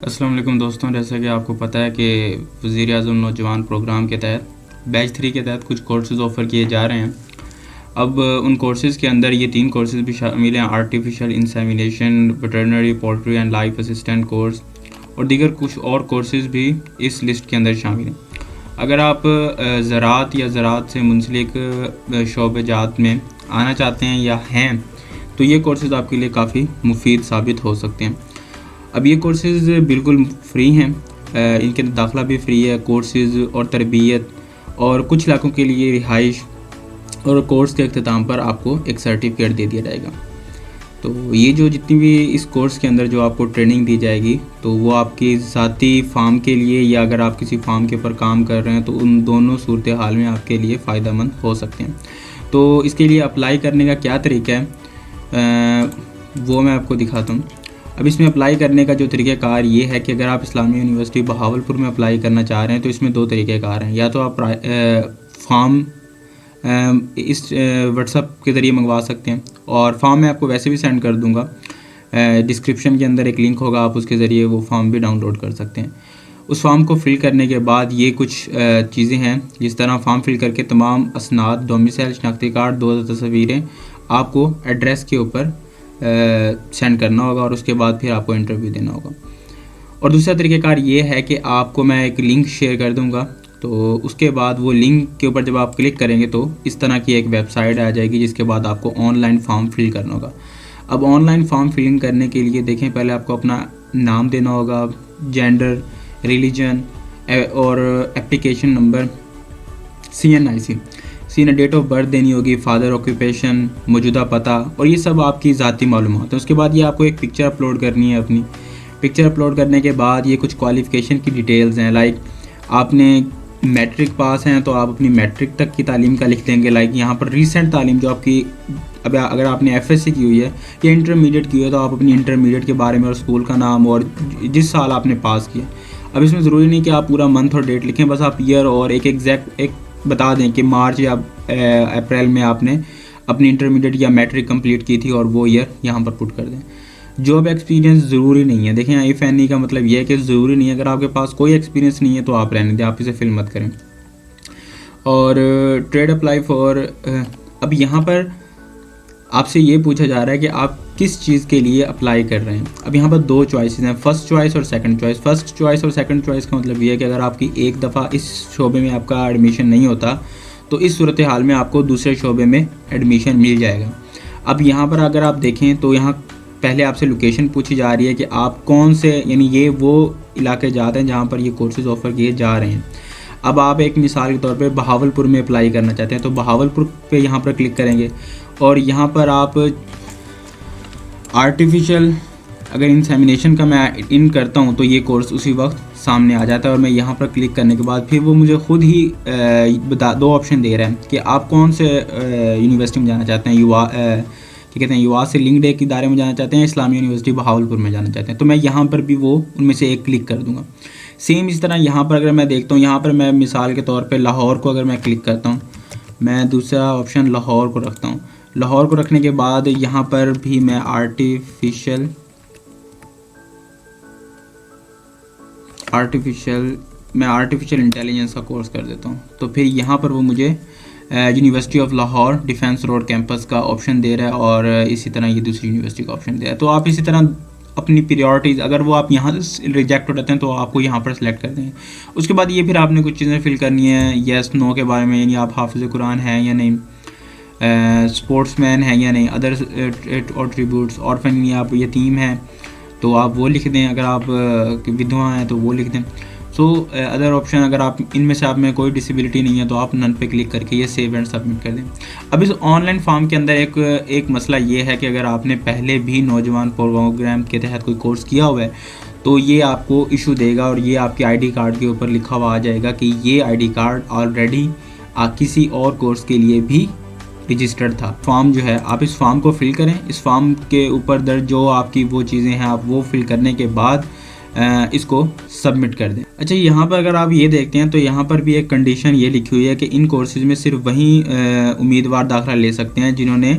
अस्सलाम वालेकुम दोस्तों, जैसा कि आपको पता है कि वज़ीर-ए-आज़म नौजवान प्रोग्राम के तहत बैच 3 के तहत कुछ कोर्सेज़ ऑफ़र किए जा रहे हैं। अब उन कोर्सेज़ के अंदर ये 3 कोर्सेज़ भी शामिल हैं: artificial insemination, veterinary, poultry and life assistant course, और दीगर कुछ और कोर्सेज़ भी इस लिस्ट के अंदर शामिल हैं। अगर आप ज़राअत या ज़राअत से मुंसलिक शोबेजात में आना चाहते हैं या हैं, तो ये कोर्सेज़ आपके लिए काफ़ी मुफीद साबित हो सकते हैं। अब ये कोर्सेज़ बिल्कुल फ्री हैं, इनके दाखिला भी फ्री है। कोर्सेज़ और तरबियत और कुछ इलाकों के लिए रिहाइश और कोर्स के अख्ताम पर आपको एक सर्टिफिकेट दे दिया जाएगा। तो ये जो जितनी भी इस कोर्स के अंदर जो आपको ट्रेनिंग दी जाएगी, तो वो आपकी ज़ाती फ़ार्म के लिए या अगर आप किसी फ़ार्म के ऊपर काम कर रहे हैं तो उन दोनों सूरत हाल में आपके लिए फ़ायदेमंद हो सकते हैं। तो इसके लिए अप्लाई करने का क्या तरीका है, वो मैं आपको दिखाता हूँ। अब इसमें अप्लाई करने का जो तरीक़ाकार ये है कि अगर आप इस्लामिया यूनिवर्सिटी बहावलपुर में अप्लाई करना चाह रहे हैं तो इसमें 2 तरीक़ाकार हैं। या तो आप फॉर्म इस व्हाट्सएप के ज़रिए मंगवा सकते हैं, और फॉर्म मैं आपको वैसे भी सेंड कर दूंगा। डिस्क्रिप्शन के अंदर एक लिंक होगा, आप उसके ज़रिए वो फॉर्म भी डाउनलोड कर सकते हैं। उस फॉर्म को फिल करने के बाद ये कुछ चीज़ें हैं, जिस तरह फॉर्म फिल करके तमाम असनाद, डोमिसाइल, शनाख्ती कार्ड, 2 तस्वीरें आपको एड्रेस के ऊपर सेंड करना होगा, और उसके बाद फिर आपको इंटरव्यू देना होगा। और दूसरा तरीक़ाकार ये है कि आपको मैं एक लिंक शेयर कर दूंगा, तो उसके बाद वो लिंक के ऊपर जब आप क्लिक करेंगे तो इस तरह की एक वेबसाइट आ जाएगी, जिसके बाद आपको ऑनलाइन फॉर्म फिल करना होगा। अब ऑनलाइन फॉर्म फिलिंग करने के लिए देखें, पहले आपको अपना नाम देना होगा, जेंडर, रिलीजन और application number, CNIC, date of birth देनी होगी, फादर ऑक्यूपेशन, मौजूदा पता, और ये सब आपकी ज़ाती मालूमात है। उसके बाद ये आपको एक पिक्चर अपलोड करनी है। अपनी पिक्चर अपलोड करने के बाद ये कुछ क्वालिफ़िकेशन की डिटेल्स हैं, लाइक आपने मैट्रिक पास हैं तो आप अपनी मैट्रिक तक की तालीम का लिख देंगे। लाइक यहाँ पर रीसेंट तालीम जो आपकी, अब अगर आपने FSC की हुई है या इंटरमीडिएट की हुई है तो आप अपनी इंटरमीडिएट के बारे में और स्कूल का नाम और जिस साल आपने पास किया। अब इसमें ज़रूरी नहीं कि आप पूरा मंथ और डेट लिखें, बस आप ईयर और एक एग्जैक्ट एक बता दें कि मार्च या अप्रैल में आपने अपनी इंटरमीडिएट या मैट्रिक कंप्लीट की थी, और वो ईयर यहाँ पर पुट कर दें। जॉब एक्सपीरियंस ज़रूरी नहीं है। देखें, इफ़ एनी का मतलब ये है कि ज़रूरी नहीं है। अगर आपके पास कोई एक्सपीरियंस नहीं है तो आप रहने दें, आप इसे फिल मत करें। और ट्रेड अप्लाई फॉर, अब यहाँ पर आपसे ये पूछा जा रहा है कि आप किस चीज़ के लिए अप्लाई कर रहे हैं। अब यहाँ पर 2 चॉइसेस हैं, फर्स्ट चॉइस और सेकंड चॉइस। फर्स्ट चॉइस और सेकंड चॉइस का मतलब ये है कि अगर आपकी एक दफ़ा इस शोबे में आपका एडमिशन नहीं होता तो इस सूरत हाल में आपको दूसरे शोबे में एडमिशन मिल जाएगा। अब यहाँ पर अगर आप देखें तो यहाँ पहले आपसे लोकेशन पूछी जा रही है कि आप कौन से, यानी ये वो इलाके जाते हैं जहाँ पर ये कोर्सेज़ ऑफ़र किए जा रहे हैं। अब आप एक मिसाल के तौर पे बहावलपुर में अप्लाई करना चाहते हैं तो बहावलपुर पे यहाँ पर क्लिक करेंगे, और यहाँ पर आप आर्टिफिशियल अगर इंसेमिनेशन का मैं इन करता हूँ तो ये कोर्स उसी वक्त सामने आ जाता है। और मैं यहाँ पर क्लिक करने के बाद फिर वो मुझे ख़ुद ही 2 ऑप्शन दे रहा है कि आप कौन से यूनिवर्सिटी में जाना चाहते हैं, क्या कहते हैं, युवा से लिंक्ड एक इदारे में जाना चाहते हैं, इस्लामिया यूनिवर्सिटी बहावलपुर में जाना चाहते हैं। तो मैं यहाँ पर भी वो उनमें से एक क्लिक कर दूँगा। सेम इस तरह यहाँ पर अगर मैं देखता हूँ, यहाँ पर मैं मिसाल के तौर पे लाहौर को अगर मैं क्लिक करता हूँ, मैं दूसरा ऑप्शन लाहौर को रखता हूँ। लाहौर को रखने के बाद यहाँ पर भी मैं आर्टिफिशियल इंटेलिजेंस का कोर्स कर देता हूँ। तो फिर यहाँ पर वो मुझे university of Lahore defence road campus का ऑप्शन दे रहा है, और इसी तरह ये दूसरी यूनिवर्सिटी का ऑप्शन दे रहा है। तो आप इसी तरह अपनी प्रायोरिटीज़, अगर वो आप यहाँ से रिजेक्ट हो जाते हैं तो आपको यहाँ पर सेलेक्ट कर देंगे। उसके बाद ये फिर आपने कुछ चीज़ें फिल करनी है, येस नो के बारे में, यानी आप हाफिज़ कुरान हैं या नहीं, स्पोर्ट्समैन हैं या नहीं, अदर एट्रीब्यूट्स, ऑर्फन या आप यतीम हैं तो आप वो लिख दें, अगर आप विधवा हैं तो वो लिख दें। सो अदर ऑप्शन, अगर आप इनमें से आप में कोई डिसेबिलिटी नहीं है तो आप नन पे क्लिक करके ये सेव एंड सबमिट कर दें। अब इस ऑनलाइन फॉर्म के अंदर एक मसला ये है कि अगर आपने पहले भी नौजवान प्रोग्राम के तहत कोई कोर्स किया हुआ है तो ये आपको इशू देगा, और ये आपके ID कार्ड के ऊपर लिखा हुआ आ जाएगा कि ये ID कार्ड ऑलरेडी किसी और कोर्स के लिए भी रजिस्टर्ड था। फॉर्म जो है, आप इस फॉर्म को फिल करें। इस फॉर्म के ऊपर दर्ज जो आपकी वो चीज़ें हैं आप वो फिल करने के बाद इसको सबमिट कर दें। अच्छा, यहाँ पर अगर आप ये देखते हैं तो यहाँ पर भी एक कंडीशन ये लिखी हुई है कि इन कोर्सेज़ में सिर्फ वही उम्मीदवार दाखिला ले सकते हैं जिन्होंने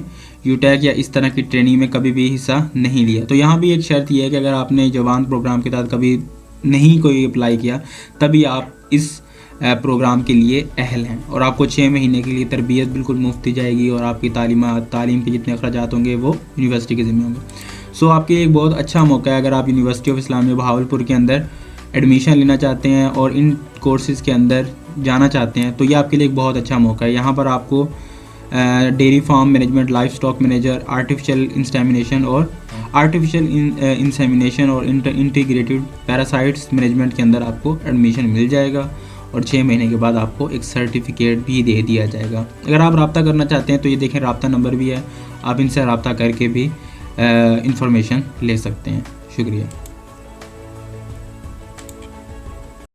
यूटेक या इस तरह की ट्रेनिंग में कभी भी हिस्सा नहीं लिया। तो यहाँ भी एक शर्त यह है कि अगर आपने जवान प्रोग्राम के तहत कभी नहीं कोई अप्लाई किया तभी आप इस प्रोग्राम के लिए अहल हैं, और आपको 6 महीने के लिए तरबियत बिल्कुल मुफ्त दी जाएगी और आपकी तालीम के जितने अखराजात होंगे वो यूनिवर्सिटी के ज़िम्मे होंगे। सो आपके लिए एक बहुत अच्छा मौका है अगर आप यूनिवर्सिटी ऑफ इस्लामिया बहावलपुर के अंदर एडमिशन लेना चाहते हैं और इन कोर्सेज़ के अंदर जाना चाहते हैं, तो ये आपके लिए एक बहुत अच्छा मौका है। यहाँ पर आपको dairy farm management, livestock manager, artificial insemination और इंटीग्रेटेड पैरासाइट्स मैनेजमेंट के अंदर आपको एडमिशन मिल जाएगा और 6 महीने के बाद आपको एक सर्टिफिकेट भी दे दिया जाएगा। अगर आप रब्ता करना चाहते हैं तो ये देखें रब्ता नंबर भी है, आप इनसे रब्ता करके भी इंफॉर्मेशन ले सकते हैं। शुक्रिया।